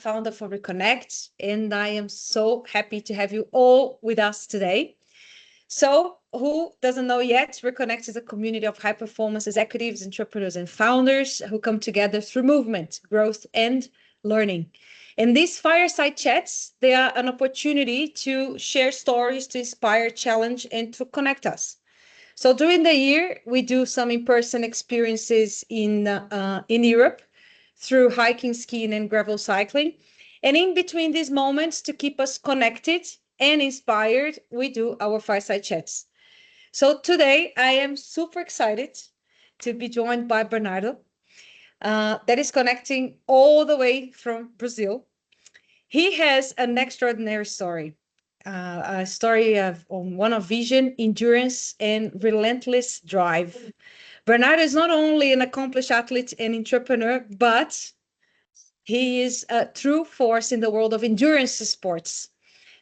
founder for Rekonnekt, and I am so happy to have you all with us today. So, who doesn't know yet, Rekonnekt is a community of high-performance executives, entrepreneurs, and founders who come together through movement, growth, and learning. And these fireside chats, they are an opportunity to share stories, to inspire, challenge, and to connect us. So during the year, we do some in-person experiences in Europe through hiking, skiing, and gravel cycling. And in between these moments, to keep us connected and inspired, we do our fireside chats. So today, I am super excited to be joined by Bernardo, that is connecting all the way from Brazil. He has an extraordinary story. A story of one of vision, endurance, and relentless drive. Bernardo is not only an accomplished athlete and entrepreneur, but he is a true force in the world of endurance sports.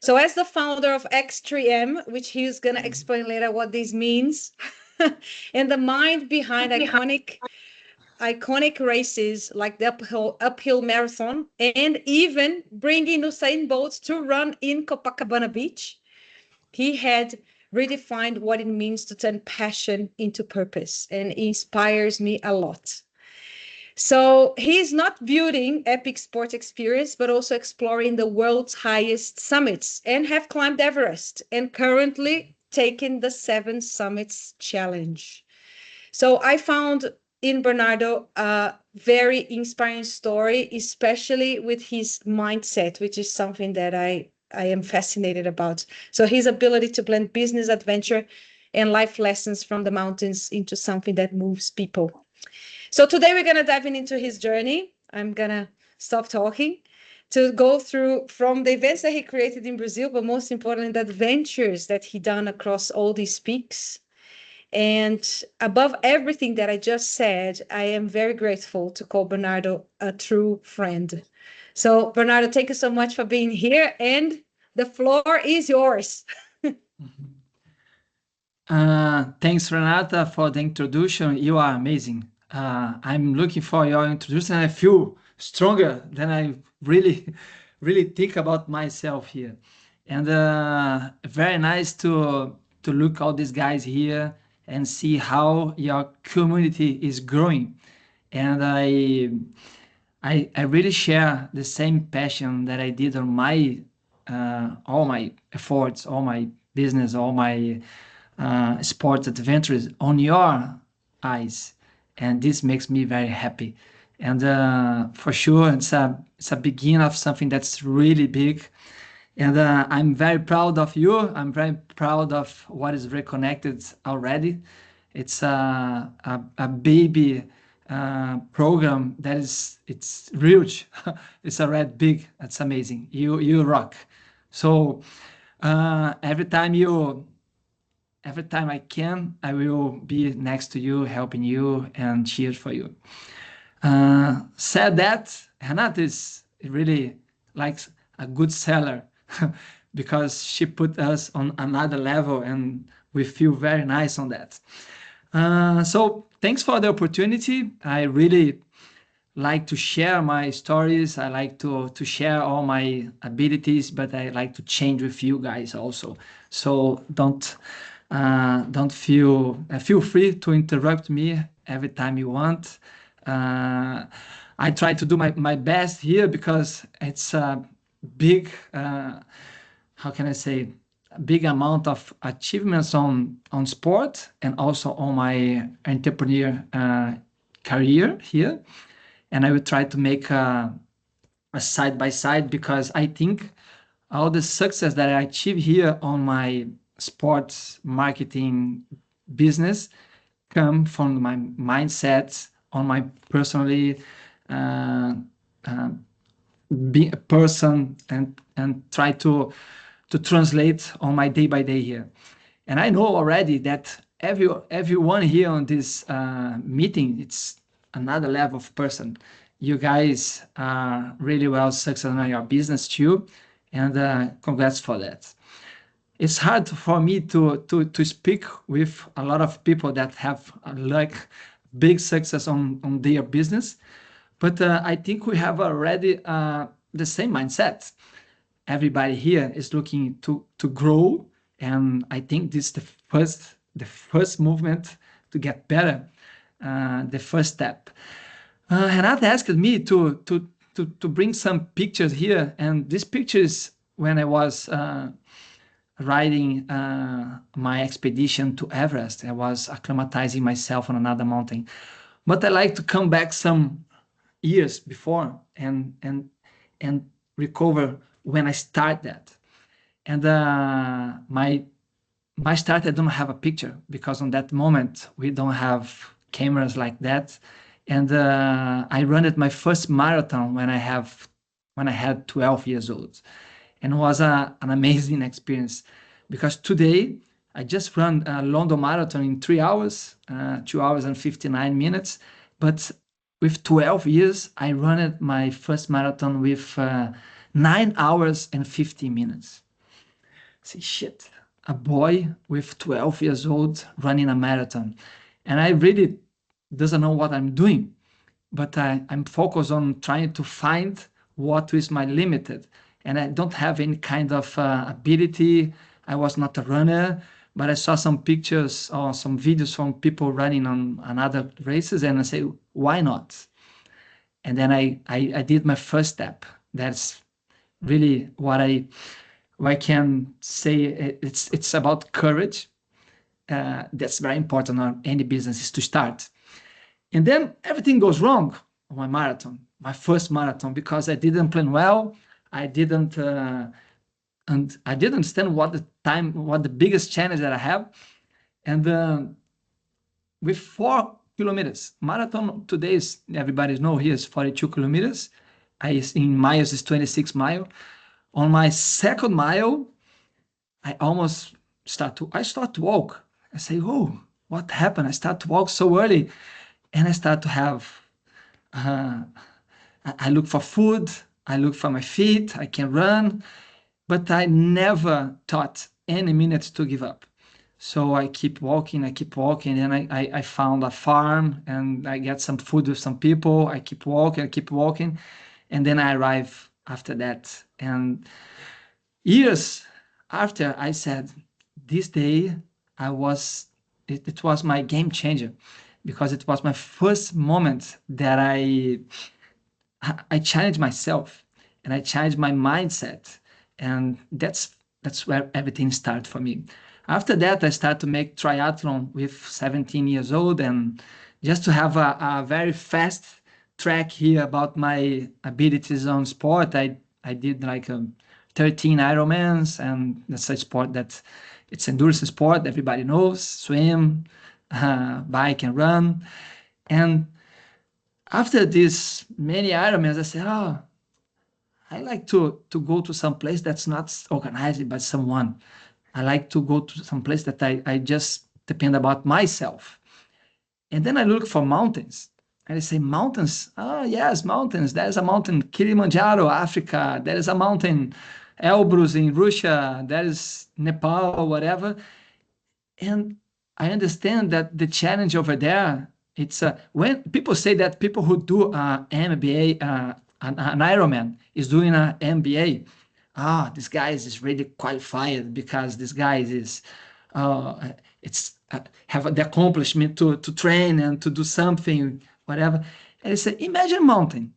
So as the founder of X3M, which he's going to explain later what this means, and the mind behind iconic races like the uphill marathon, and even bringing Usain Bolt to run in Copacabana Beach, he had redefined what it means to turn passion into purpose, and it inspires me a lot. So he's not building epic sports experience, but also exploring the world's highest summits, and have climbed Everest and currently taken the 7 Summits Challenge. So I found in Bernardo a very inspiring story, especially with his mindset, which is something that I am fascinated about. So his ability to blend business adventure and life lessons from the mountains into something that moves people. So today we're going to dive into his journey. I'm going to stop talking to go through from the events that he created in Brazil, but most importantly, the adventures that he done across all these peaks. And above everything that I just said, I am very grateful to call Bernardo a true friend. So, Bernardo, thank you so much for being here, and the floor is yours. Thanks, Renata, for the introduction. You are amazing. I'm looking for your introduction. I feel stronger than I really think about myself here. And very nice to look all these guys here and see how your community is growing. And I really share the same passion that I did on my all my efforts, all my business, all my sports adventures on your eyes, and this makes me very happy. And for sure, it's a beginning of something that's really big. And I'm very proud of you. I'm very proud of what is Rekonnekted already. It's a baby program that it's huge. It's already big. That's amazing. You rock. So every time I can, I will be next to you, helping you and cheer for you. Said that, Renata is really likes a good seller because she put us on another level, and we feel very nice on that. So thanks for the opportunity. I really like to share my stories. I like to share all my abilities, but I like to change with you guys also. So don't feel free to interrupt me every time you want. I try to do my best here because it's a big, how can I say, a big amount of achievements on sport and also on my entrepreneur career here. And I will try to make a side by side, because I think all the success that I achieve here on my sports marketing business come from my mindset on my personally be a person, and try to translate on my day by day here. And I know already that everyone here on this meeting, it's another level of person. You guys are really well successful in your business too, and congrats for that. It's hard for me to speak with a lot of people that have like big success on their business, but I think we have already the same mindset. Everybody here is looking to grow, and I think this is the first movement to get better, the first step. Renata asked me to bring some pictures here, and these pictures when I was riding my expedition to Everest. I was acclimatizing myself on another mountain, but I like to come back some years before and recover when I start that. And my start, I don't have a picture because on that moment we don't have cameras like that. And I ran at my first marathon when I had 12 years old, and it was an amazing experience because today I just ran a London Marathon in 3 hours, 2 hours and 59 minutes. But with 12 years, I ran my first marathon with 9 hours and 50 minutes. Say, shit, a boy with 12 years old running a marathon. And I really doesn't know what I'm doing, but I'm focused on trying to find what is my limited. And I don't have any kind of ability. I was not a runner, but I saw some pictures or some videos from people running on other races, and I say, why not? And then I did my first step. That's really what I can say. It's about courage. That's very important on any business, is to start. And then everything goes wrong on my marathon, my first marathon, because I didn't plan well. I didn't understand what the biggest challenge that I have. And with 4 kilometers, marathon today is, everybody knows here, is 42 kilometers. In miles is 26 miles. On my second mile, I start to walk. I say, oh, what happened? I start to walk so early, and I start to have, I look for food, I look for my feet, I can run, but I never thought any minute to give up. So I keep walking, and I found a farm, and I get some food with some people. I keep walking, and then I arrive after that. And years after, I said, this day it was my game changer, because it was my first moment that I challenged myself, and I challenged my mindset, and that's where everything started for me. After that, I started to make triathlon with 17 years old, and just to have a very fast track here about my abilities on sport, I did like 13 Ironmans, and that's a sport that it's endurance sport, everybody knows, swim, bike and run. And after this many Ironmans, I said, oh, I like to go to some place that's not organized by someone. I like to go to some place that I just depend about myself. And then I look for mountains. And I say, mountains? Oh, yes, mountains. There's a mountain, Kilimanjaro, Africa. There is a mountain, Elbrus in Russia. There is Nepal, whatever. And I understand that the challenge over there, it's when people say that people who do MBA, an Ironman is doing an MBA. This guy is really qualified because this guy is have the accomplishment to train and to do something, whatever. And I say, imagine a mountain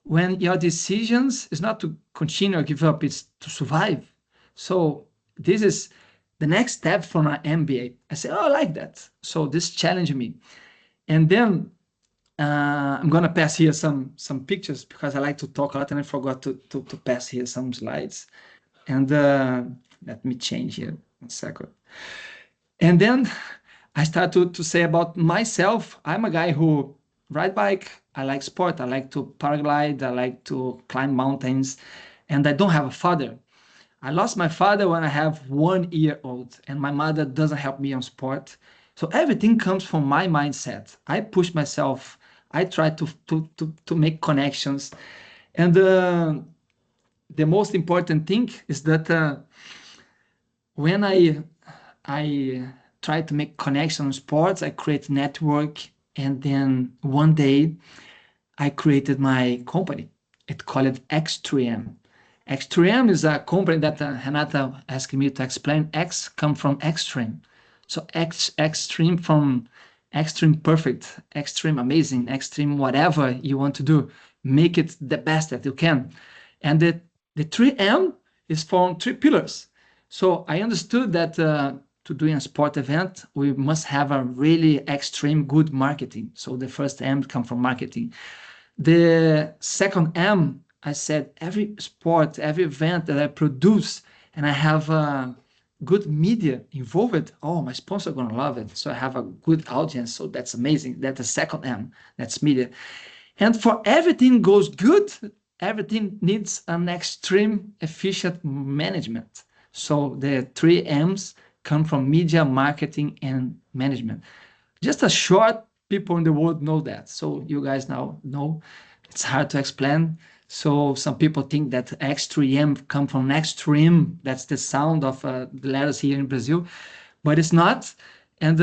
when your decisions is not to continue or give up, it's to survive. So this is the next step from an MBA. I say, oh, I like that. So this challenged me. And then I'm going to pass here some pictures because I like to talk a lot and I forgot to pass here some slides. And let me change here 1 second. And then I start to say about myself. I'm a guy who ride bike. I like sport. I like to paraglide. I like to climb mountains. And I don't have a father. I lost my father when I have 1 year old, and my mother doesn't help me on sport. So everything comes from my mindset. I push myself. I try to make connections. And the most important thing is that when I try to make connection on sports, I create network. And then one day I created my company. It's called X3M. X3M is a company that Renata asked me to explain. X come from extreme. So extreme from extreme perfect, extreme amazing, extreme whatever you want to do. Make it the best that you can. And the 3M is from three pillars. So I understood that to do a sport event, we must have a really extreme good marketing. So the first M come from marketing. The second M, I said, every sport, every event that I produce and I have good media involved, oh, my sponsor are gonna love it. So I have a good audience. So that's amazing. That's the second M, that's media. And for everything goes good, everything needs an extreme efficient management. So the three M's come from media, marketing, and management. Just a short, people in the world know that. So you guys now know it's hard to explain. So some people think that X3M come from extreme. That's the sound of the letters here in Brazil, but it's not. And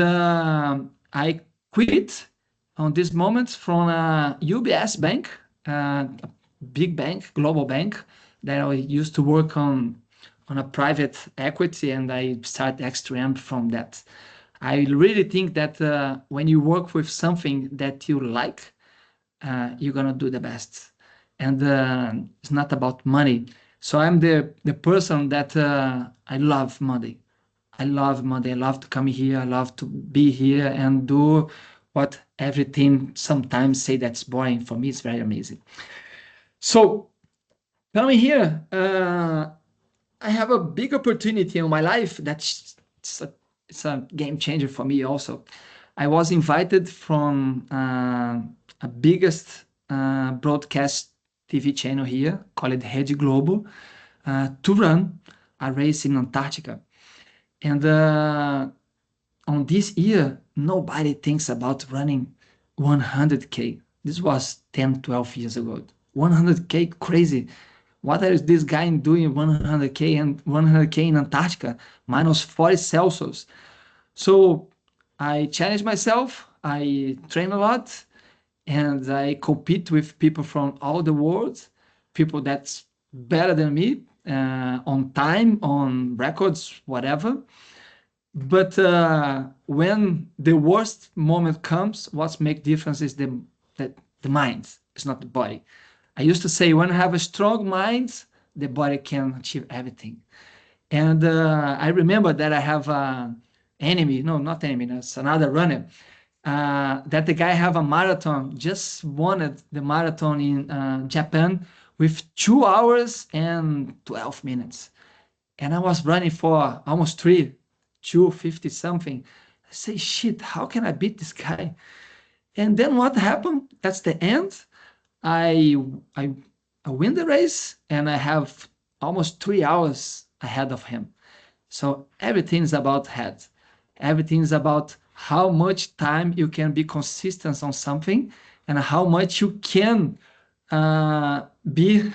I quit on this moment from UBS Bank, a big bank, global bank, that I used to work on a private equity, and I started X3M from that. I really think that when you work with something that you like, you're gonna do the best. And it's not about money. So I'm the person that I love money. I love money. I love to come here. I love to be here and do what everything sometimes say that's boring. For me, it's very amazing. So coming here, I have a big opportunity in my life that's it's a game changer for me also. I was invited from a biggest broadcast TV channel here called Rede Globo to run a race in Antarctica. And on this year, nobody thinks about running 100K. This was 10, 12 years ago. 100K, crazy. What is this guy doing 100K and 100K in Antarctica, minus 40 Celsius? So I challenge myself, I train a lot, and I compete with people from all the world, people that's better than me on time, on records, whatever. But when the worst moment comes, what makes difference is the mind, it's not the body. I used to say, when I have a strong mind, the body can achieve everything. And I remember that I have an enemy, no, not enemy, that's another runner, that the guy have a marathon, just won the marathon in Japan with 2 hours and 12 minutes. And I was running for almost 250 something. I say, shit, how can I beat this guy? And then what happened? That's the end. I win the race and I have almost 3 hours ahead of him. So everything's about head. Everything's about how much time you can be consistent on something and how much you can be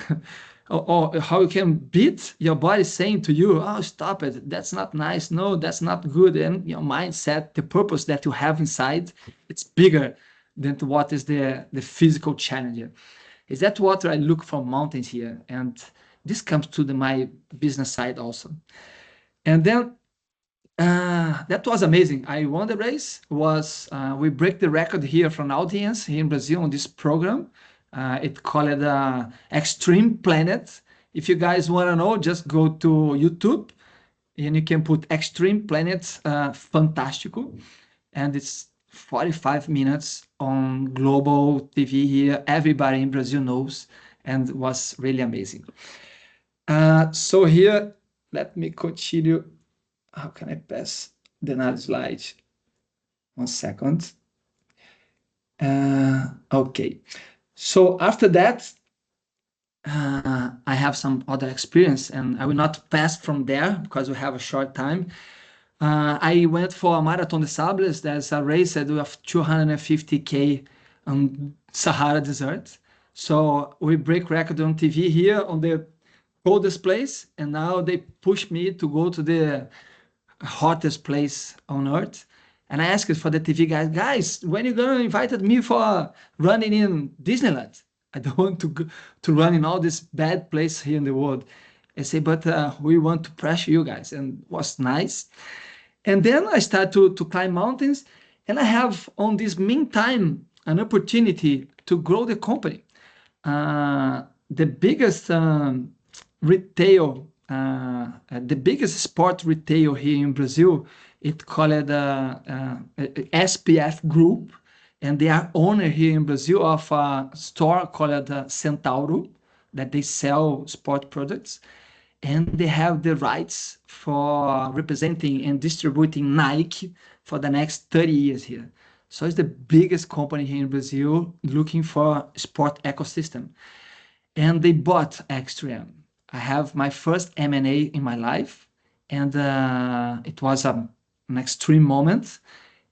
or how you can beat your body saying to you, oh, stop it, that's not nice, no, that's not good. And your mindset, the purpose that you have inside, it's bigger than what is the physical challenge. Is that what I look for mountains here? And this comes to my business side also. And then that was amazing. I won the race. We break the record here from audience here in Brazil on this program. It's called Extreme Planet. If you guys want to know, just go to YouTube and you can put Extreme Planet Fantástico. And it's 45 minutes on global TV here. Everybody in Brazil knows, and it was really amazing. So here, let me continue. How can I pass the next slide? 1 second. Okay. So after that, I have some other experience, and I will not pass from there because we have a short time. I went for a Marathon des Sables. That's a race of 250K on Sahara Desert. So we break record on TV here on the coldest place, and now they push me to go to the hottest place on earth. And I asked for the TV guys, when you gonna invite me for running in Disneyland? I don't want to run in all this bad place here in the world. I say, but we want to pressure you guys, and it was nice. And then I start to climb mountains, and I have on this meantime an opportunity to grow the company. The biggest retail, the biggest sport retail here in Brazil, it's called SPF Group, and they are owner here in Brazil of a store called Centauro, that they sell sport products, and they have the rights for representing and distributing Nike for the next 30 years here. So it's the biggest company here in Brazil looking for sport ecosystem. And they bought X3M. I have my first M&A in my life, and it was an extreme moment.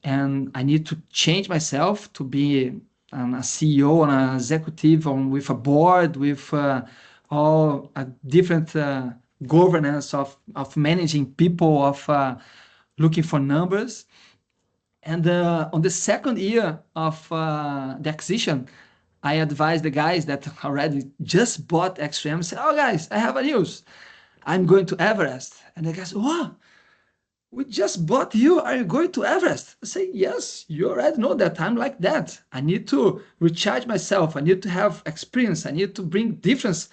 And I need to change myself to be a CEO and an executive with a board, with all a different governance of managing people, of looking for numbers. And on the second year of the acquisition, I advised the guys that already just bought X3M and said, oh, guys, I have a news. I'm going to Everest. And the guys, what? We just bought you. Are you going to Everest? I say, yes, you already know that I'm like that. I need to recharge myself. I need to have experience. I need to bring difference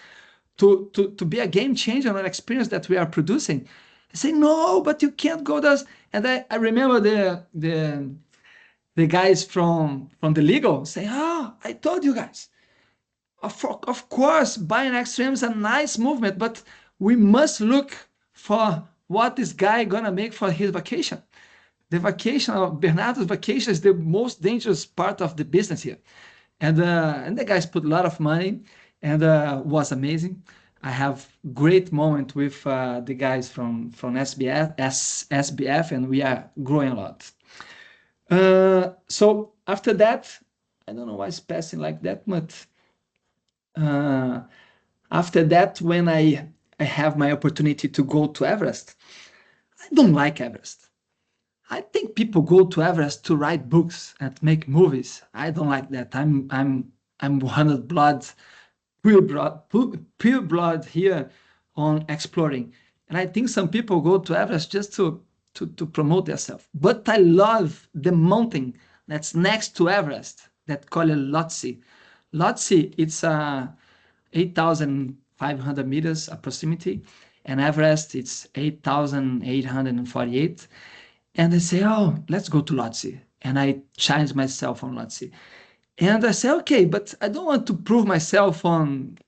to be a game changer on an experience that we are producing. I say, no, but you can't go there. And I remember the guys from the legal say, I told you guys. Of course, buying X3M is a nice movement, but we must look for what this guy gonna make for his vacation. The vacation of Bernardo's vacation is the most dangerous part of the business here. And the guys put a lot of money, and was amazing. I have great moment with the guys from SBF, and we are growing a lot. So after that, I don't know why it's passing like that, but after that, when I have my opportunity to go to Everest, I don't like Everest. I think people go to Everest to write books and make movies. I don't like that. I'm 100 blood, pure blood here on exploring. And I think some people go to Everest just to promote themselves. But I love the mountain that's next to Everest that called Lhotse. Lhotse, it's 8,500 meters approximately, and Everest, it's 8,848. And I say, oh, let's go to Lhotse. And I challenge myself on Lhotse. And I say, okay, but I don't want to prove myself on,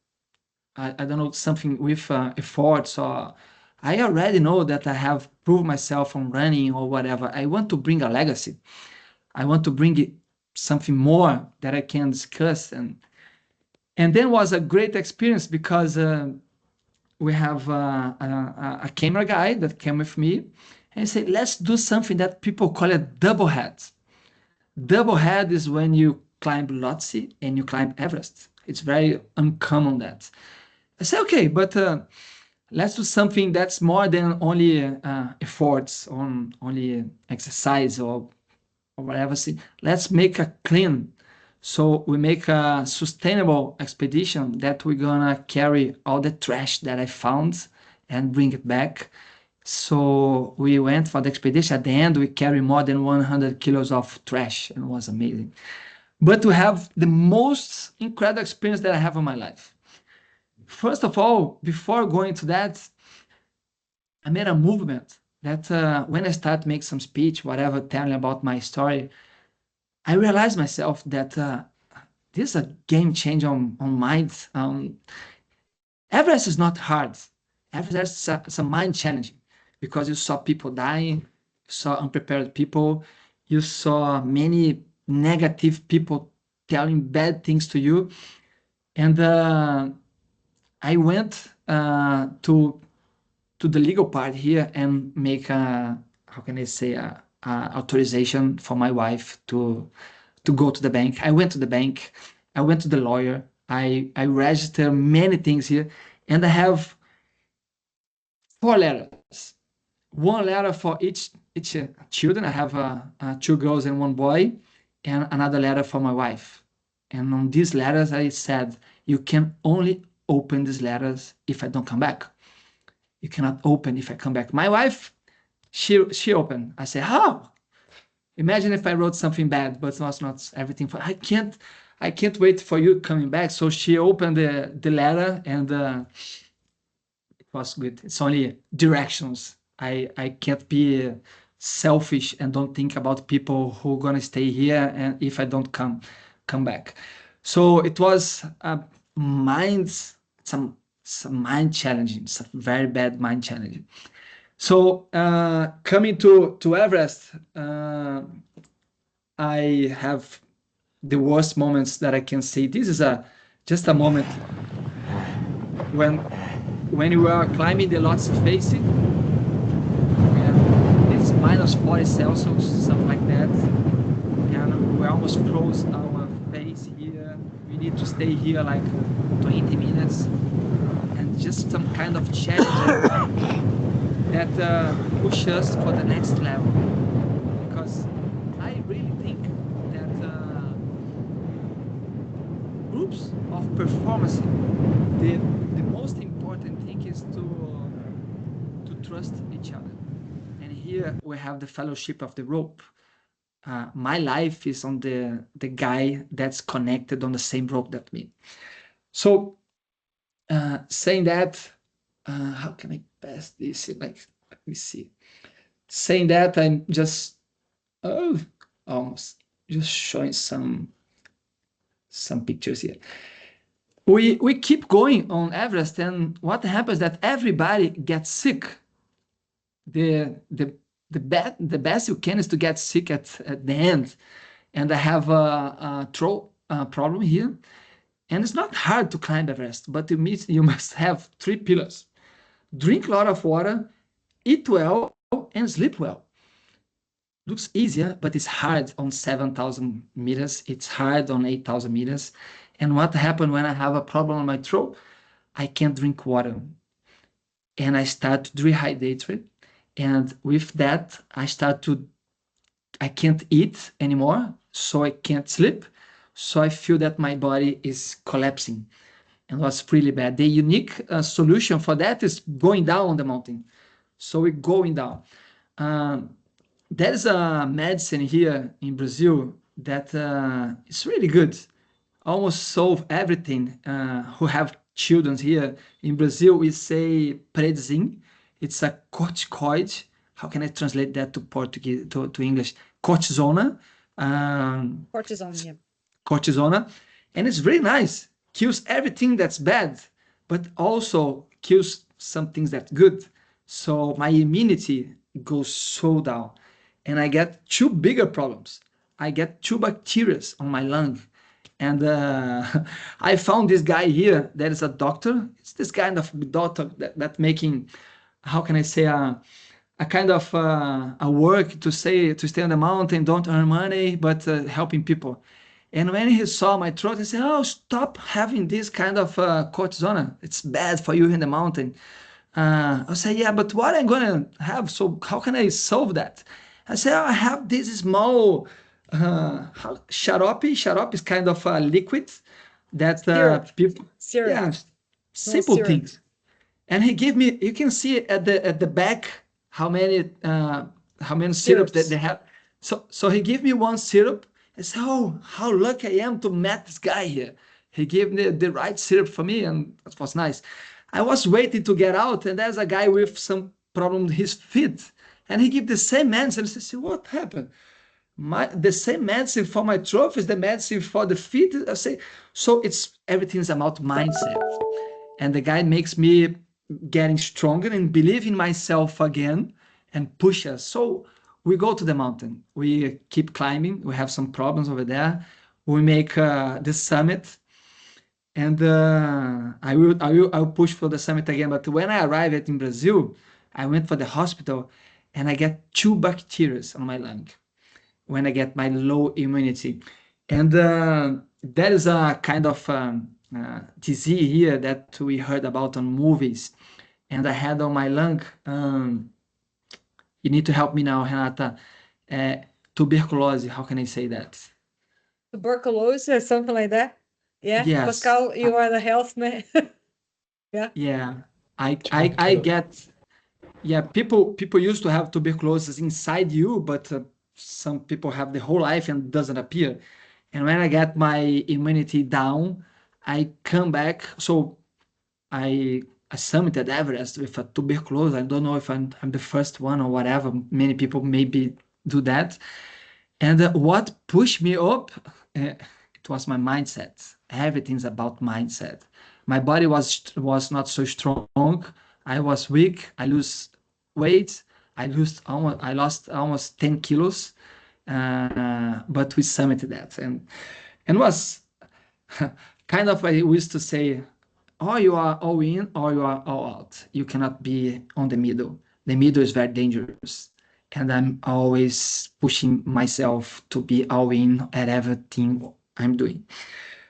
I don't know, something with efforts, or I already know that I have proved myself on running or whatever. I want to bring a legacy. I want to bring something more that I can discuss. And then was a great experience because we have a camera guy that came with me, and he said, let's do something that people call a double head. Double head is when you climb Lhotse and you climb Everest. It's very uncommon that. I said, okay, but let's do something that's more than only efforts on only exercise or whatever. Let's make a clean. So we make a sustainable expedition that we're gonna carry all the trash that I found and bring it back. So we went for the expedition. At the end, we carry more than 100 kilos of trash, and it was amazing. But we have the most incredible experience that I have in my life. First of all, before going to that, I made a movement that when I start make some speech, whatever, telling about my story, I realized myself that this is a game changer on mind. Everest is not hard. Everest is a mind challenging because you saw people dying, you saw unprepared people, you saw many negative people telling bad things to you. And I went to the legal part here and make a, how can I say, a authorization for my wife to go to the bank. I went to the bank. I went to the lawyer. I registered many things here, and I have 4 letters. 1 letter for each children. I have 2 girls and 1 boy, and another letter for my wife. And on these letters, I said, You can only open these letters if I don't come back. You cannot open if I come back. My wife, she opened. I said, how? Imagine if I wrote something bad, but it was not everything. I can't wait for you coming back. So she opened the letter, and it was good. It's only directions. I can't be selfish and don't think about people who are gonna stay here, and if I don't come back. So it was some mind challenging, some very bad mind challenging. So coming to Everest, I have the worst moments that I can say. This is just a moment when you are climbing the Lhotse face, and it's minus 40 Celsius, something like that, and we almost froze our face here. We need to stay here like 20 minutes, and just some kind of challenge that push us for the next level. Because I really think that groups of performance, the most important thing is to trust each other. And here we have the fellowship of the rope. My life is on the guy that's connected on the same rope that me. So saying that, how can I pass this? Like, let me see. Saying that, I'm just almost just showing some pictures here. We keep going on Everest, and what happens that everybody gets sick. The best you can is to get sick at the end, and I have a throat problem here, and it's not hard to climb Everest, but you must have 3 pillars: drink a lot of water, eat well, and sleep well. Looks easier, but it's hard on 7,000 meters. It's hard on 8,000 meters. And what happened when I have a problem on my throat? I can't drink water, and I start to dehydrate. And with that, I can't eat anymore, so I can't sleep. So I feel that my body is collapsing, and it was really bad. The unique solution for that is going down on the mountain. So we're going down. There's a medicine here in Brazil that is really good. Almost solve everything. Who have children here in Brazil, we say predzin. It's a corticoid. How can I translate that to Portuguese, to English? Cortisona. Cortisone, yeah. Cortisona, and it's very nice. Kills everything that's bad, but also kills some things that's good. So my immunity goes so down, and I get 2 bigger problems. I get 2 bacteria on my lung, and I found this guy here that is a doctor. It's this kind of doctor that making, how can I say, a kind of a work to stay on the mountain, don't earn money, but helping people. And when he saw my throat, he said, "Oh, stop having this kind of cortisone. It's bad for you in the mountain." I said, "Yeah, but what I'm gonna have? So how can I solve that?" I said, "Oh, I have this small xarope. Xarope is kind of a liquid that people, Syrup. yeah, Small simple syrup. things." And he gave me, you can see at the back how many syrups that they have. So he gave me 1 syrup. I said, "Oh, how lucky I am to meet this guy here." He gave me the right syrup for me, and that was nice. I was waiting to get out, and there's a guy with some problem with his feet, and he gave the same medicine. I said, "What happened? The same medicine for my throat is the medicine for the feet." I say, so it's everything is about mindset, and the guy makes me getting stronger and believe in myself again and push us. So we go to the mountain. We keep climbing. We have some problems over there. We make the summit, and I'll push for the summit again. But when I arrived in Brazil, I went for the hospital, and I get 2 bacteria on my lung when I get my low immunity, and that is a kind of disease here that we heard about on movies, and I had on my lung. You need to help me now, Renata. Tuberculosis, how can I say that? Tuberculosis or something like that? Yeah, Yes. Pascal, you are the health man. Yeah. Yeah. I get. Yeah, people used to have tuberculosis inside you, but some people have the whole life and doesn't appear. And when I get my immunity down, I come back. So I summited Everest with a tuberculosis. I don't know if I'm the first one or whatever. Many people maybe do that. And what pushed me up, it was my mindset. Everything's about mindset. My body was not so strong. I was weak. I lose weight. I lost almost 10 kilos. But we summited that, and was kind of, I used to say, or you are all in or you are all out. You cannot be on the middle. The middle is very dangerous. And I'm always pushing myself to be all in at everything I'm doing.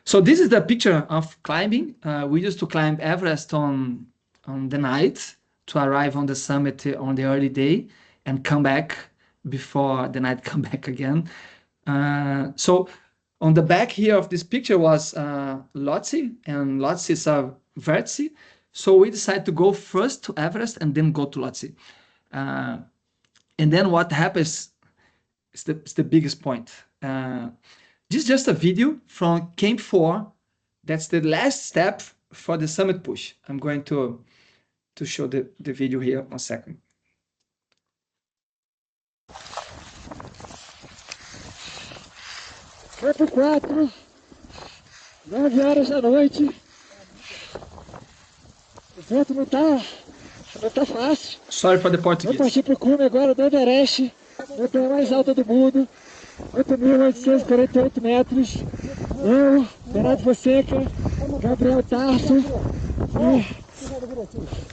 So this is the picture of climbing. We used to climb Everest on the night to arrive on the summit on the early day and come back before the night come back again. So on the back here of this picture was Lhotse, and Lhotse is a vertice. So we decided to go first to Everest and then go to Lhotse. And then what happens is the biggest point. This is just a video from Camp 4. That's the last step for the summit push. I'm going to show the video here 1 second. Campo 4, 9 horas da noite. O vento não tá fácil. Sorry for the Vou Portuguese. partir pro cume agora do Everest, montanha mais alta do mundo, 8.848 metros. Eu, Bernardo Fonseca, Gabriel Tarso e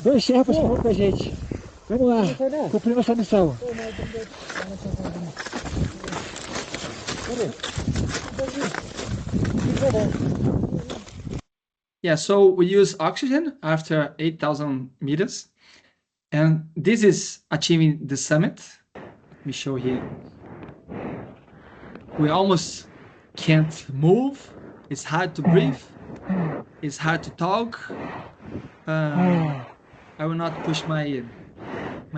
2 Sherpas que vão com a gente. Vamos lá, cumprir nossa missão. Yeah, so we use oxygen after 8,000 meters. And this is achieving the summit. Let me show here. We almost can't move. It's hard to breathe. It's hard to talk. I will not push my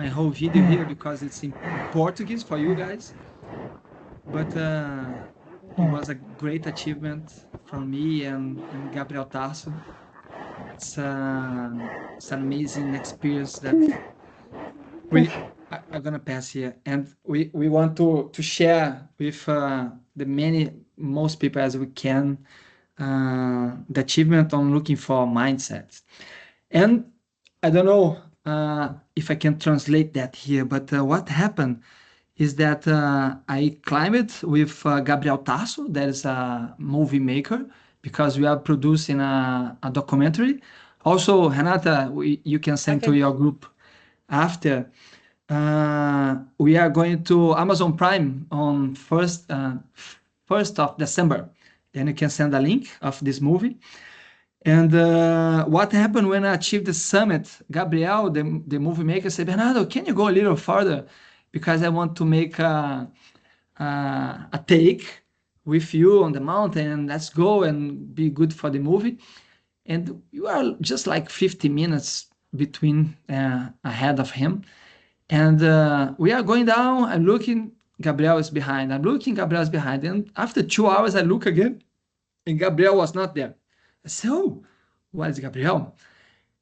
whole video here because it's in Portuguese for you guys. But it was a great achievement from me and Gabriel Tarso. It's an amazing experience that I'm gonna pass here, and we want to share with most people as we can the achievement on looking for mindsets. And I don't know if I can translate that here, but what happened is that I climbed with Gabriel Tarso, that is a movie maker, because we are producing a documentary. Also, Renata, you can send to your group after. We are going to Amazon Prime on 1st of December. Then you can send a link of this movie. And what happened when I achieved the summit, Gabriel, the movie maker, said, Bernardo, can you go a little further? Because I want to make a take with you on the mountain, and let's go and be good for the movie. And you are just like 50 minutes between ahead of him. And we are going down, I'm looking, Gabriel is behind. I'm looking, Gabriel is behind. And after 2 hours, I look again, and Gabriel was not there. I said, oh, what is Gabriel?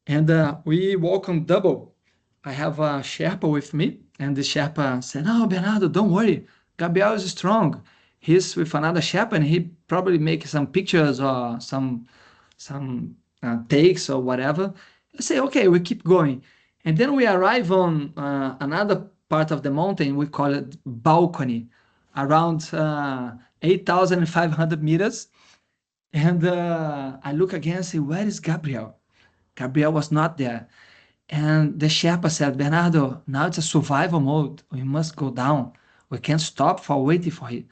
And we walk on double. I have a Sherpa with me, and the Sherpa said, no, Bernardo, don't worry. Gabriel is strong. He's with another Sherpa, and he probably make some pictures or some takes or whatever. I say, okay, we keep going. And then we arrive on another part of the mountain, we call it balcony, around 8,500 meters. And I look again and say, where is Gabriel? Gabriel was not there. And the Sherpa said, Bernardo, now it's a survival mode. We must go down. We can't stop for waiting for him.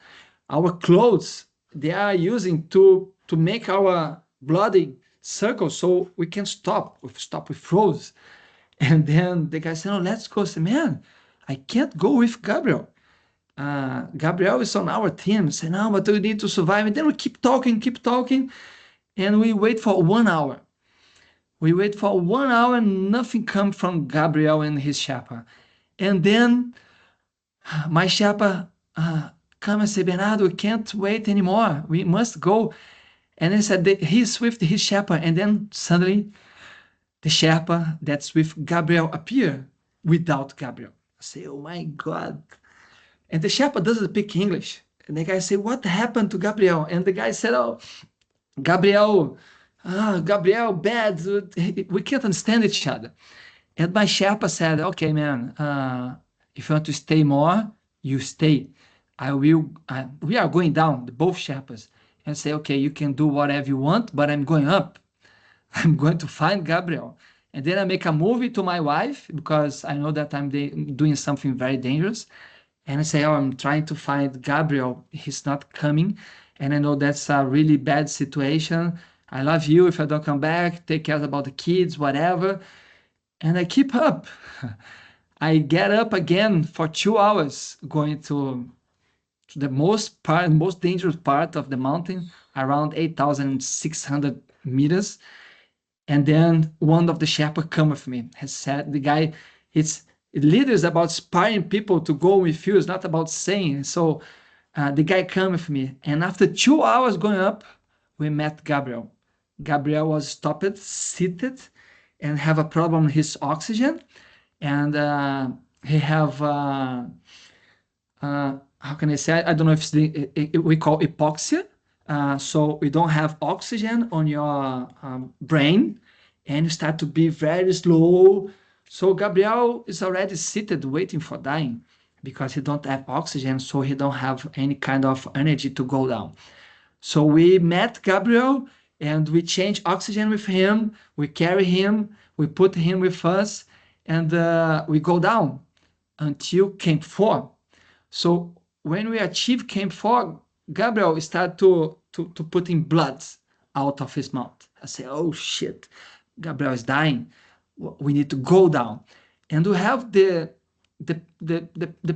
Our clothes, they are using to make our bloody circle so we can stop. We froze. And then the guy said, oh, let's go. I said, man, I can't go with Gabriel. Gabriel is on our team. I said, no, but we need to survive. And then we keep talking. and we wait for 1 hour. We wait for 1 hour and nothing comes from Gabriel and his Sherpa. And then my Sherpa come and say, Bernardo, we can't wait anymore. We must go. And he said he's with his Sherpa. And then suddenly the Sherpa that's with Gabriel appear without Gabriel. I say, oh my God. And the Sherpa doesn't speak English. And the guy say, what happened to Gabriel? And the guy said, oh, Gabriel, bad. We can't understand each other. And my Sherpa said, okay, man, if you want to stay more, you stay. We are going down, both Sherpas, and say, okay, you can do whatever you want, but I'm going up. I'm going to find Gabriel. And then I make a movie to my wife because I know that I'm doing something very dangerous. And I say, oh, I'm trying to find Gabriel. He's not coming. And I know that's a really bad situation. I love you. If I don't come back, take care about the kids, whatever. And I keep up. I get up again for 2 hours, going to the most dangerous part of the mountain, around 8,600 meters. And then one of the Sherpa come with me. Has said, the guy, leader is about inspiring people to go with you. It's not about saying. So the guy come with me. And after 2 hours going up, we met Gabriel. Gabriel was stopped, seated, and have a problem with his oxygen. And he have, how can I say? I don't know if we call hypoxia. So we don't have oxygen on your brain, and you start to be very slow. So Gabriel is already seated waiting for dying because he don't have oxygen, so he don't have any kind of energy to go down. So we met Gabriel and we change oxygen with him, we carry him, we put him with us, and we go down until Camp 4. So when we achieve Camp 4, Gabriel started to put in blood out of his mouth. I say, oh shit, Gabriel is dying. We need to go down. And we have the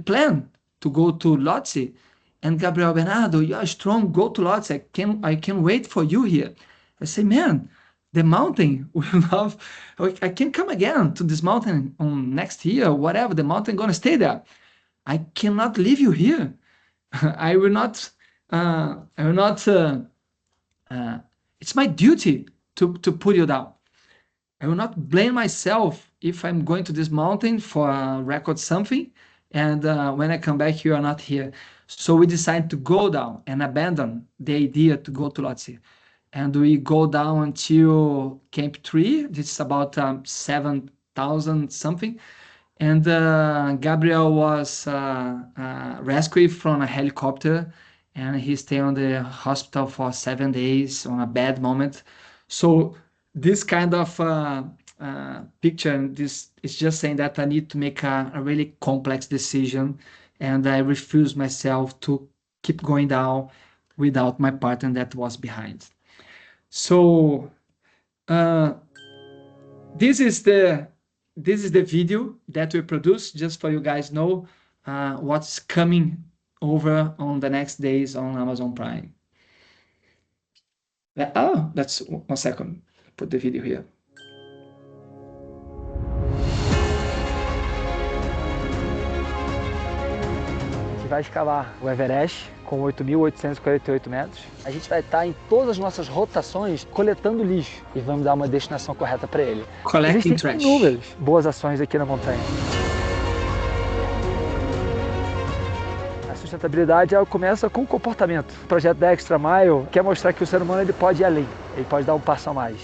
plan to go to Lhotse. And Gabriel, Bernardo, you are strong, go to Lhotse. I can wait for you here. I say, man, the mountain, I can come again to this mountain on next year, whatever, the mountain gonna stay there. I cannot leave you here. I will not, it's my duty to put you down. I will not blame myself if I'm going to this mountain for record something, and when I come back, you are not here. So we decided to go down and abandon the idea to go to Lhotse. And we go down until Camp 3. This is about 7,000 something. And Gabriel was rescued from a helicopter, and he stayed on the hospital for 7 days on a bad moment. So this kind of picture, this is just saying that I need to make a really complex decision, and I refuse myself to keep going down without my partner that was behind. So this is the video that we produced, just for you guys know what's coming over on the next days on Amazon Prime. Oh, that's 1 second. Put the video here. A gente vai escalar o Everest com 8.848 metros. A gente vai estar em todas as nossas rotações coletando lixo e vamos dar uma destinação correta para ele. Collecting trash. Existem inúmeras boas ações aqui na montanha. A sustentabilidade começa com o comportamento. O projeto da X3M quer mostrar que o ser humano ele pode ir além, ele pode dar um passo a mais.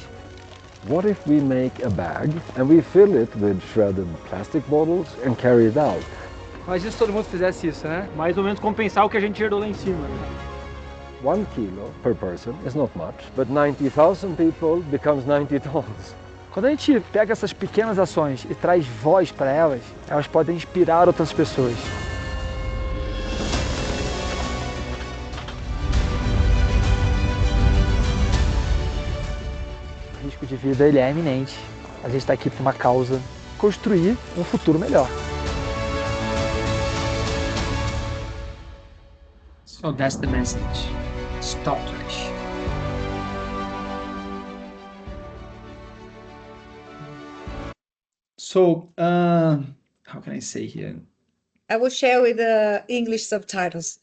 What if we make a bag and we fill it with shredded plastic bottles and carry it out? Imagina se todo mundo fizesse isso, né? Mais ou menos compensar o que a gente herdou lá em cima. 1 kilo per person is not much, but 90,000 people becomes 90 tons. Quando a gente pega essas pequenas ações e traz voz para elas, elas podem inspirar outras pessoas. O risco de vida ele é iminente. A gente está aqui por uma causa, construir um futuro melhor. So that's the message. Stop trash. So, how can I say here? I will share with the English subtitles.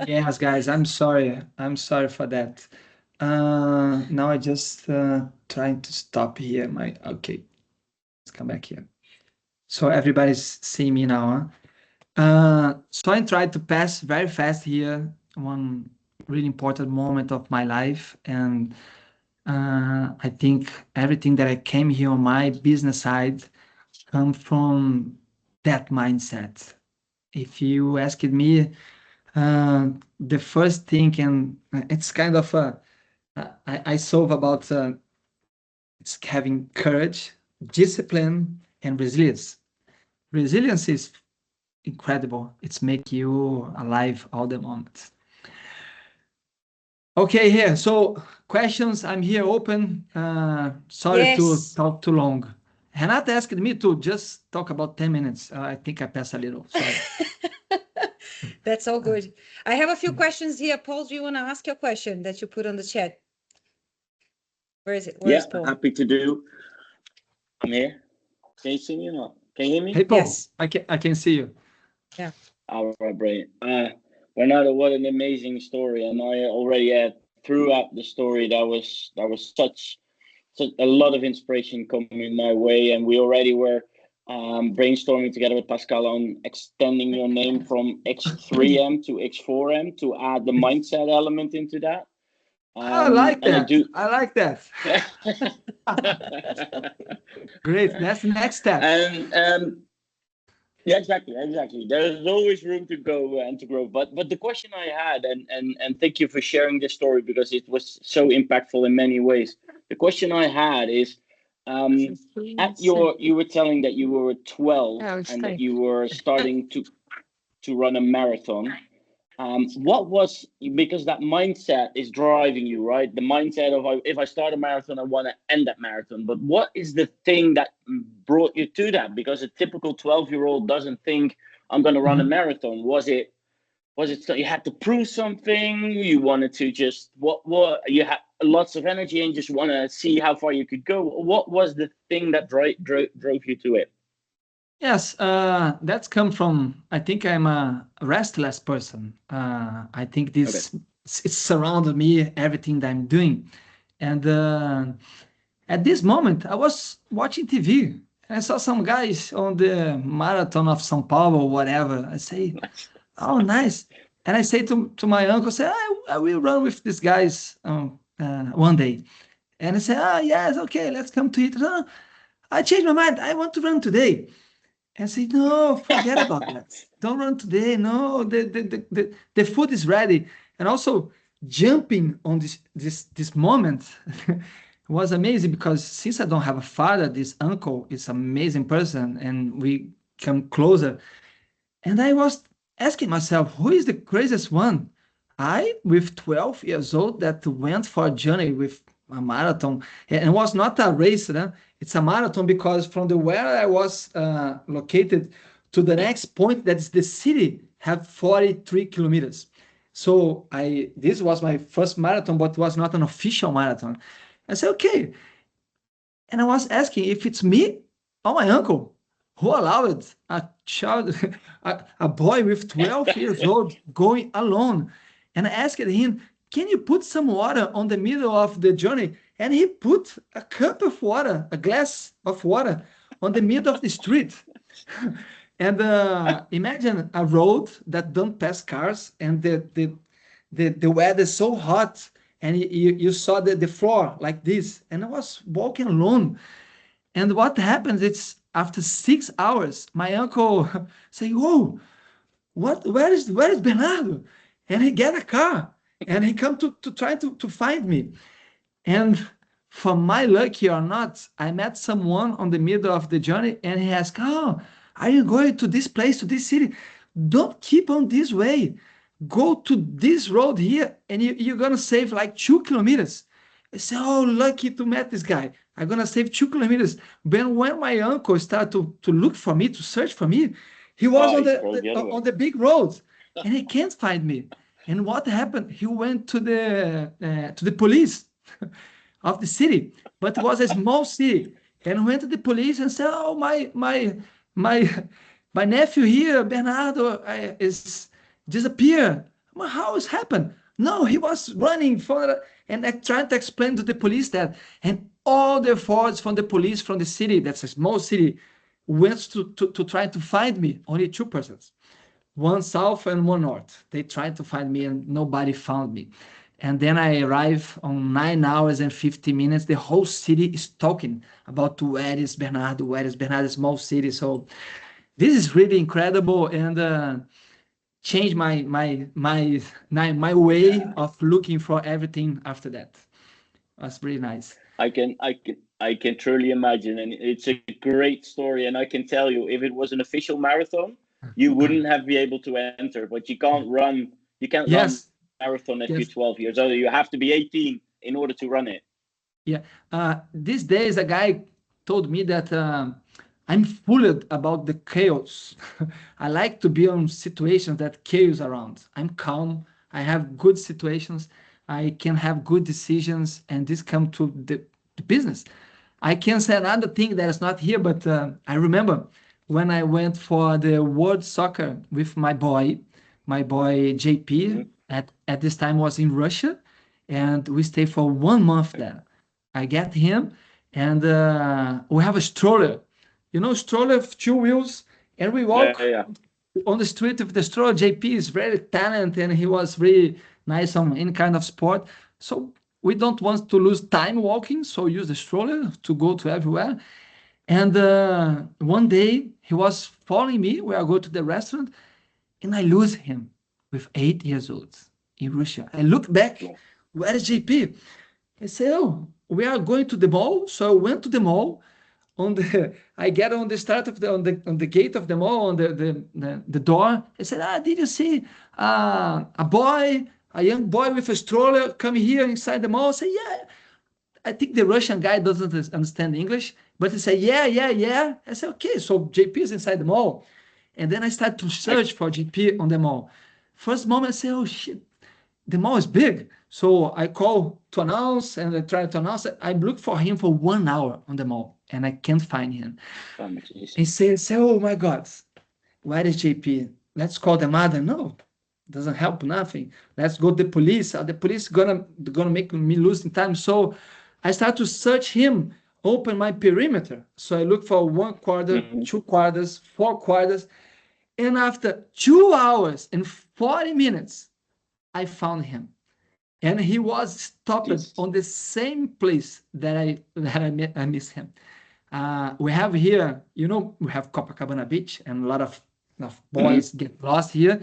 Yes, guys, I'm sorry. I'm sorry for that. Now I just trying to stop here. Okay, let's come back here. So everybody's seeing me now. So I tried to pass very fast here one really important moment of my life, and I think everything that I came here on my business side come from that mindset. If you asked me, the first thing, and it's kind of I solve about it's having courage, discipline, and resilience. Resilience is incredible. It's make you alive all the moment. Okay, here. So questions. I'm here open. Sorry to Yes. talk too long. Renata asked me to just talk about 10 minutes. I think I passed a little. Sorry. That's all good. I have a few questions here. Paul, do you want to ask your question that you put on the chat? Where is it? Where's Paul? Happy to do. I'm here. Can you see me or not? Can you hear me? Hey, Paul. Yes. I can see you. Yeah. All right, brilliant. Bernardo, what an amazing story, and I already had throughout the story that was such a lot of inspiration coming my way, and we already were brainstorming together with Pascal on extending your name from X3M to X4M to add the mindset element into that. I like that. I like that. that. Great. That's the next step. And yeah, exactly. There's always room to go and to grow. But the question I had, and thank you for sharing this story because it was so impactful in many ways. The question I had is, you were telling that you were 12 and that you were starting to run a marathon. What was, because that mindset is driving you, right? The mindset of if I start a marathon, I want to end that marathon. But what is the thing that brought you to that? Because a typical 12-year-old doesn't think I'm going to run a marathon. Was it so you had to prove something? You wanted to just what you had lots of energy and just want to see how far you could go. What was the thing that drove you to it? Yes, that's come from, I think I'm a restless person. I think this it surrounded me, everything that I'm doing. And at this moment, I was watching TV. And I saw some guys on the marathon of São Paulo or whatever. I say, oh, nice. And I say to my uncle, say, I will run with these guys one day. And I say, yes, okay, let's come to it. No, I changed my mind. I want to run today. And I say, no, forget about that. Don't run today. No, the food is ready. And also jumping on this moment was amazing because since I don't have a father, this uncle is an amazing person and we come closer. And I was asking myself, who is the craziest one? I, with 12 years old, that went for a journey with a marathon. And it was not a race, it's a marathon because from the where I was located to the next point, that's the city, have 43 kilometers. So this was my first marathon, but it was not an official marathon. I said, okay. And I was asking if it's me or my uncle who allowed a child, a boy with 12 years old going alone. And I asked him, can you put some water on the middle of the journey? And he put a cup of water, a glass of water on the middle of the street. And imagine a road that don't pass cars and the weather is so hot and you saw the floor like this. And I was walking alone. And what happens, it's after 6 hours, my uncle say, whoa, where is Bernardo? And he get a car and he come to try to find me. And for my lucky or not, I met someone on the middle of the journey and he asked, oh, are you going to this place, to this city? Don't keep on this way. Go to this road here and you're going to save like 2 kilometers. I said, oh, lucky to meet this guy. I'm going to save 2 kilometers. But when my uncle started to look for me, to search for me, he was on the big road and he can't find me. And what happened? He went to the police of the city, but it was a small city. and went to the police and said, "Oh, my nephew here, Bernardo, is disappeared. Well, how has happened? No, he was running for," and I tried to explain to the police that, and all the efforts from the police from the city, that's a small city, went to try to find me. Only two persons, one south and one north. They tried to find me and nobody found me. And then I arrived on 9 hours and 50 minutes. The whole city is talking about where is Bernardo, small city. So this is really incredible and changed my way of looking for everything after that. That's really nice. I can truly imagine, and it's a great story. And I can tell you, if it was an official marathon, you wouldn't have been able to enter. But you can't run. You can't run marathon if you're 12 years old. You have to be 18 in order to run it. Yeah. These days, a guy told me that I'm fooled about the chaos. I like to be on situations that chaos around. I'm calm. I have good situations. I can have good decisions, and this comes to the business. I can say another thing that is not here, but I remember when I went for the World Soccer with my boy JP, at this time was in Russia, and we stayed for 1 month there. I get him, and we have a stroller. You know, stroller of 2 wheels, and we walk on the street with the stroller. JP is very talented, and he was really nice on any kind of sport. So we don't want to lose time walking, so use the stroller to go to everywhere. And one day he was following me where I go to the restaurant, and I lose him with 8 years old in Russia. I look back, where is JP? I say, "Oh, we are going to the mall." So I went to the mall. I get on the start of on the gate of the mall, on the door. I said, "Did you see a young boy with a stroller come here inside the mall?" I say, "Yeah." I think the Russian guy doesn't understand English, but he said, yeah. I said, "Okay, so JP is inside the mall." And then I started to search for JP on the mall. First moment, I say, "Oh shit, the mall is big." So I call to announce, and I try to announce it. I look for him for 1 hour on the mall, and I can't find him. He says, "Oh my God, where is JP? Let's call the mother." No, doesn't help nothing. Let's go to the police. The police gonna make me lose time. So I start to search him, open my perimeter. So I look for 1 quarter, 2 quarters, 4 quarters. And after 2 hours and 40 minutes, I found him. And he was stopped on the same place that I missed him. We have here, we have Copacabana Beach, and a lot of boys get lost here.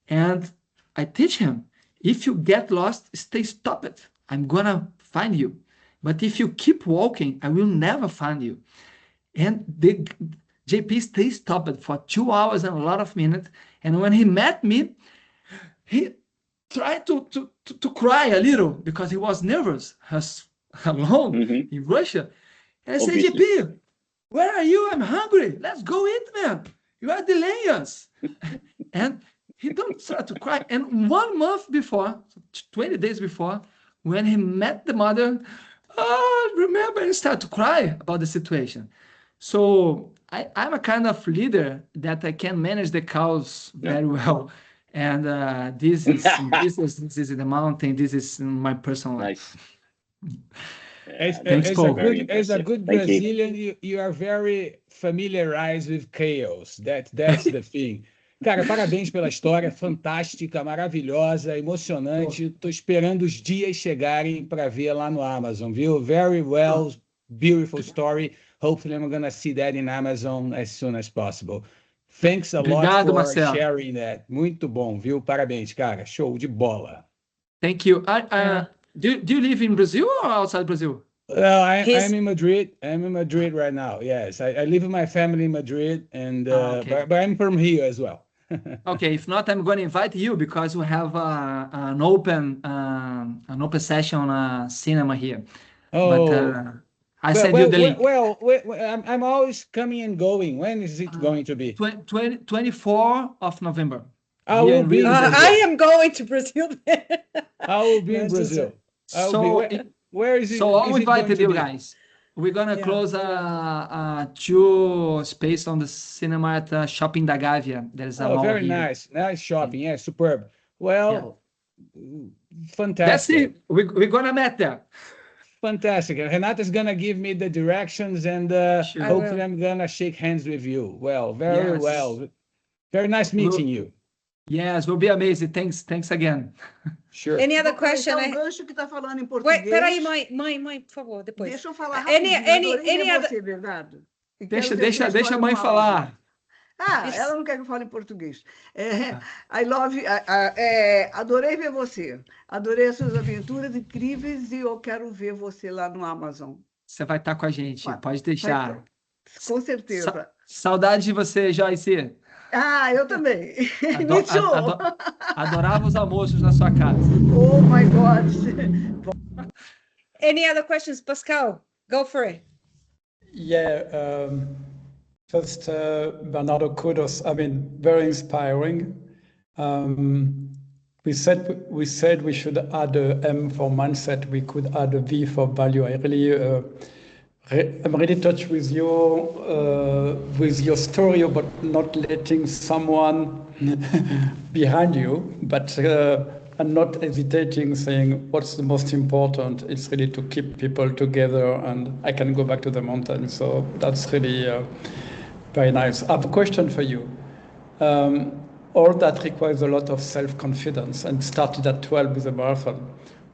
And I teach him, if you get lost, stay stopped. I'm going to find you. But if you keep walking, I will never find you. And the JP stays stopped for 2 hours and a lot of minutes. And when he met me, he tried to cry a little because he was nervous, alone in Russia. And I said, "JP, where are you? I'm hungry. Let's go eat, man. You are delaying us." And he don't start to cry. And 1 month before, 20 days before, when he met the mother, remember, he started to cry about the situation. So I'm a kind of leader that I can manage the cows very well. And this is the mountain. This is my personal life. As a good Brazilian, you are very familiarized with chaos. That's the thing. Cara, parabéns pela história, fantástica, maravilhosa, emocionante. Estou esperando os dias chegarem para ver lá no Amazon, viu? Very well, beautiful story. Hopefully I'm going to see that in Amazon as soon as possible. Thanks a lot for Marcelo. Sharing that. Muito bom, viu? Parabéns, cara. Show de bola. Thank you. Do you live in Brazil or outside Brazil? I'm in Madrid. I'm in Madrid right now. Yes, I live with my family in Madrid, and but I'm from here as well. Okay, if not, I'm going to invite you because we have an open session cinema here. Oh, but I send you the link. Well, I'm always coming and going. When is it going to be? 24th of November. I will be. I am going to Brazil. I will be in Brazil. Where is it? So I'll invite you be? guys. we're gonna close two space on the cinema at Shopping da Gávea. There's a mall very here. nice shopping. Yeah, superb. Well, fantastic. That's it. We're gonna meet there. Fantastic. Renata's gonna give me the directions, and Sure. hopefully I'm gonna shake hands with you. Well, very well. Very nice meeting you. Yes, will be amazing. Thanks again. Sure. Any other question? Gancho que tá falando em português. Wait, peraí, mãe, por favor, depois. Deixa eu falar rapidinho. Any other... você, Bernardo. Deixa a mãe falar. Ela não quer que eu fale em português. I love, adorei ver você. Adorei as suas aventuras incríveis e eu quero ver você lá no Amazon. Você vai estar com a gente, pode deixar. Com certeza. Saudade de você, Joyce. Eu também. Adorava os almoços na sua casa. Oh, my God. Any other questions, Pascal? Go for it. Yeah. First, Bernardo, kudos. I mean, very inspiring. We said we should add a M for mindset. We could add a V for value. I'm really touched with your story about not letting someone behind you, but and not hesitating, saying what's the most important. It's really to keep people together, and I can go back to the mountain. So that's really very nice. I have a question for you. All that requires a lot of self-confidence, and started at 12 with a marathon.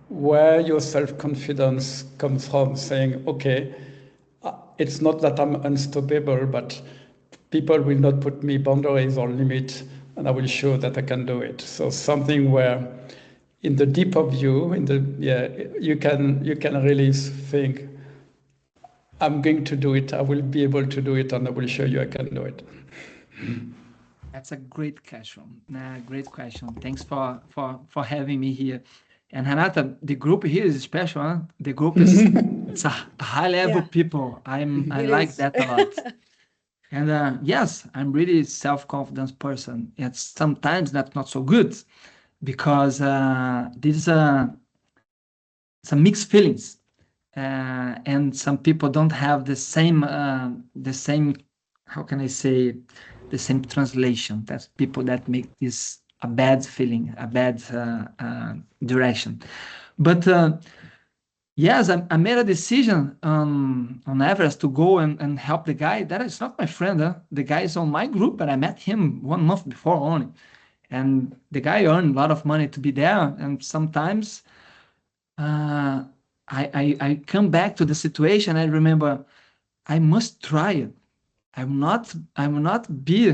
Where your self-confidence comes from, saying, okay, it's not that I'm unstoppable, but people will not put me boundaries or limit, and I will show that I can do it. So something where, in the deep of you, you can really think, I'm going to do it. I will be able to do it, and I will show you I can do it. That's a great question. Great question. Thanks for having me here. And Renata, the group here is special. Huh? The group is it's a high level people. I like that a lot. And yes, I'm really self-confident person. It's sometimes that's not so good because this is some mixed feelings, and some people don't have the same. How can I say? The same translation. That's people that make this a bad feeling, a bad direction. But yes, I made a decision on Everest to go and help the guy. That is not my friend. The guy is on my group, but I met him 1 month before only. And the guy earned a lot of money to be there. And sometimes I come back to the situation. I remember I must try it. I will not be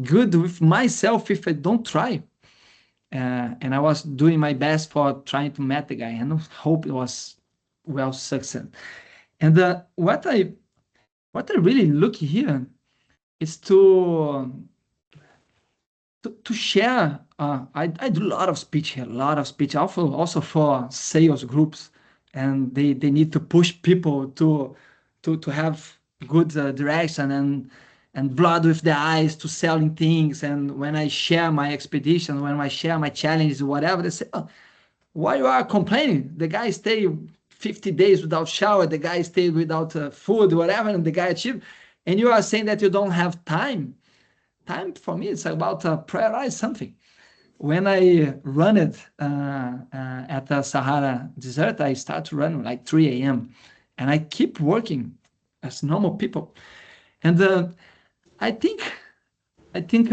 good with myself if I don't try. And I was doing my best for trying to meet the guy, and I hope it was well success. And what I really look here is to share. I do a lot of speech here, also for sales groups, and they need to push people to have good direction and blood with the eyes to selling things. And when I share my expedition, when I share my challenges, whatever, they say, oh, why you are complaining? The guy stay 50 days without shower, the guy stay without food, whatever, and the guy achieved. And you are saying that you don't have time. Time for me, it's about prioritize something. When I run it at the Sahara Desert, I start to run like 3 a.m. and I keep working as normal people. And I think I don't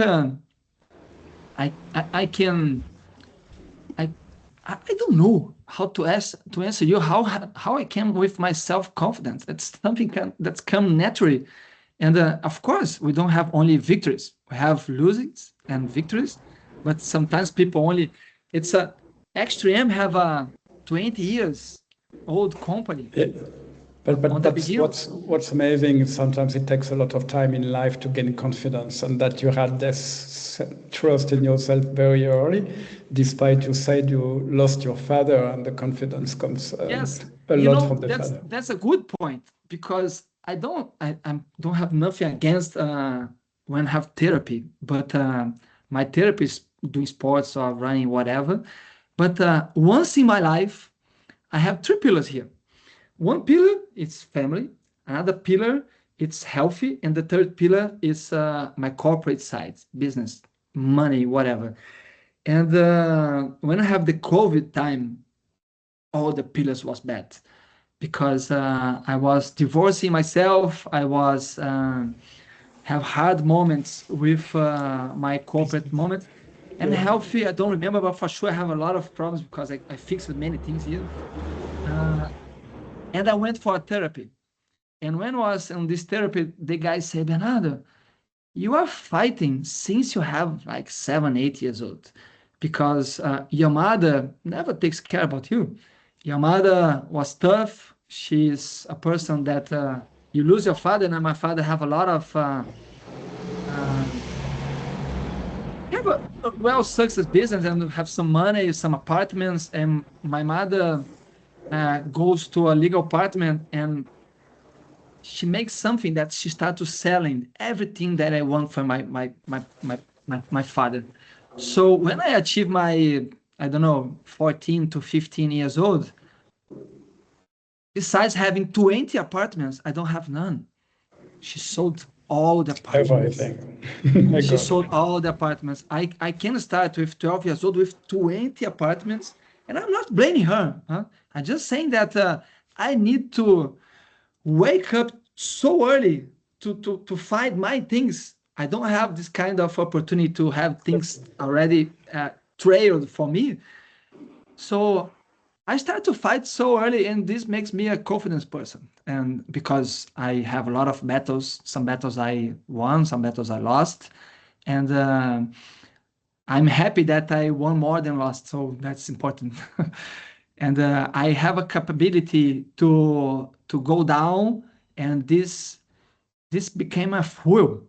know how to answer you how I came with my self-confidence. That's something that's come naturally. And of course, we don't have only victories. We have losings and victories, but sometimes people only. It's X3M have a 20 years old company. Yeah. But that's what's amazing. Sometimes it takes a lot of time in life to gain confidence, and that you had this trust in yourself very early, despite you said you lost your father, and the confidence comes a lot from the father. That's a good point, because I don't have nothing against when I have therapy, but my therapist doing sports or running, whatever. But once in my life, I have 3 pillars here. one pillar is family, another pillar it's healthy, and the third pillar is my corporate side, business, money, whatever. And when I have the COVID time, all the pillars was bad because I was divorcing myself. I was have hard moments with my corporate moments. And healthy, I don't remember, but for sure I have a lot of problems because I fixed many things here. And I went for a therapy. And when I was on this therapy, the guy said, Bernardo, you are fighting since you have like 7, 8 years old because your mother never takes care about you. Your mother was tough. She's a person that you lose your father, and my father have a lot of have a well success business and have some money, some apartments, and my mother goes to a legal apartment and she makes something that she starts selling everything that I want from my father. So when I achieve my, I don't know, 14 to 15 years old, besides having 20 apartments, I don't have none. She sold all the apartments. Everything. She sold all the apartments. I can start with 12 years old with 20 apartments, and I'm not blaming her. Huh? I'm just saying that I need to wake up so early to find my things. I don't have this kind of opportunity to have things already trailed for me. So I start to fight so early, and this makes me a confidence person. And because I have a lot of battles, some battles I won, some battles I lost. And I'm happy that I won more than lost. So that's important. And I have a capability to go down, and this became a fuel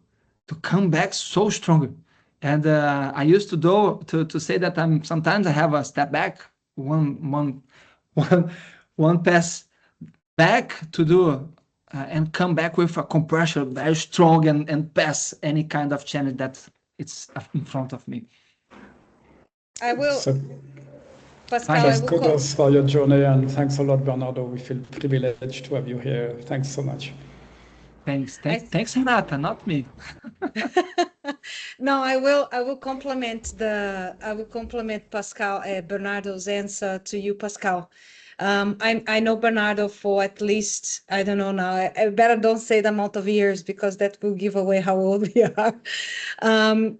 to come back so strong. And I used to do to say that sometimes I have a step back, one pass back to do and come back with a compression very strong and pass any kind of challenge that it's in front of me. I will. Pascal, just kudos for your journey, and thanks a lot, Bernardo. We feel privileged to have you here. Thanks so much. Thanks, Renata, not me. No, I will compliment Pascal, Bernardo's answer to you, Pascal. I know Bernardo for at least, I don't know now, I better don't say the amount of years because that will give away how old we are.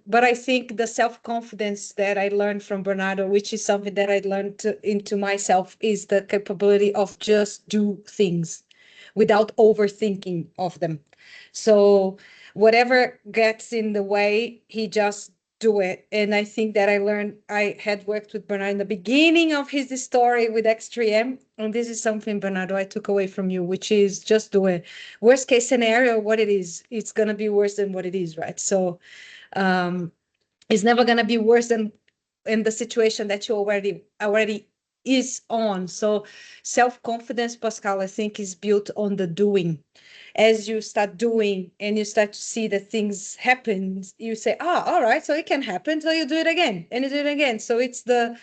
But I think the self-confidence that I learned from Bernardo, which is something that I learned into myself, is the capability of just do things without overthinking of them. So whatever gets in the way, he just do it. And I think that I had worked with Bernardo in the beginning of his story with X3M. And this is something, Bernardo, I took away from you, which is just do it. Worst case scenario, what it is, it's going to be worse than what it is, right? So it's never going to be worse than in the situation that you already is on. So self-confidence, Pascal, I think is built on the doing. As you start doing and you start to see that things happen, you say, all right, so it can happen. So you do it again and you do it again. So it's the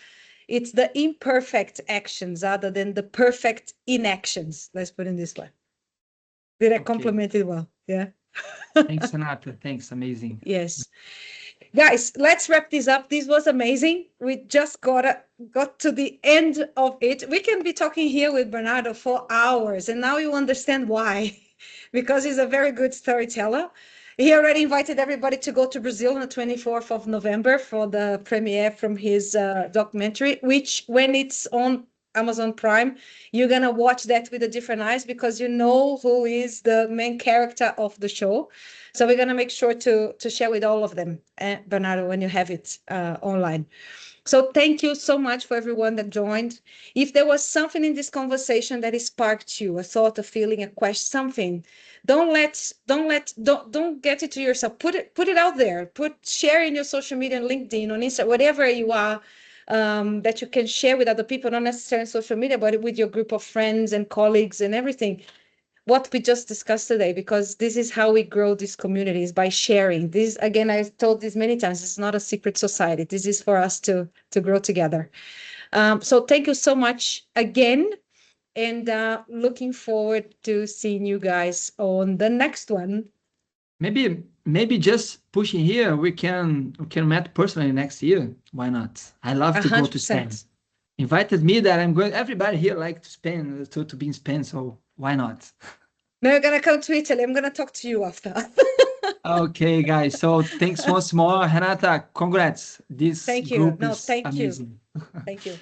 imperfect actions rather than the perfect inactions. Let's put it this way. Did I compliment it well? Yeah. Thanks, Renata. Thanks. Amazing. Yes. Guys, let's wrap this up. This was amazing. We just got to the end of it. We can be talking here with Bernardo for hours, and now you understand why. Because he's a very good storyteller. He already invited everybody to go to Brazil on the 24th of November for the premiere from his documentary, which when it's on Amazon Prime, you're going to watch that with a different eyes because you know who is the main character of the show. So we're going to make sure to share with all of them, Bernardo, when you have it online. So thank you so much for everyone that joined. If there was something in this conversation that sparked you, a thought, a feeling, a question, something, don't get it to yourself. Put it out there. Share in your social media, on LinkedIn, on Instagram, whatever you are, that you can share with other people, not necessarily on social media, but with your group of friends and colleagues and everything. What we just discussed today, because this is how we grow these communities, by sharing. This, again, I've told this many times, it's not a secret society. This is for us to grow together. So thank you so much again. and looking forward to seeing you guys on the next one. Maybe just pushing here, we can meet personally next year. Why not? I love to go to Spain. Invited me that I'm going. Everybody here like to Spain, to be in Spain, so why not? No, we're gonna come to Italy. I'm gonna talk to you after. Okay, guys. So thanks once more, Renata. Congrats. This group is amazing. Thank you.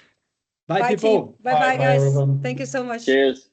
Bye, people. Bye, guys. everyone. Thank you so much. Cheers.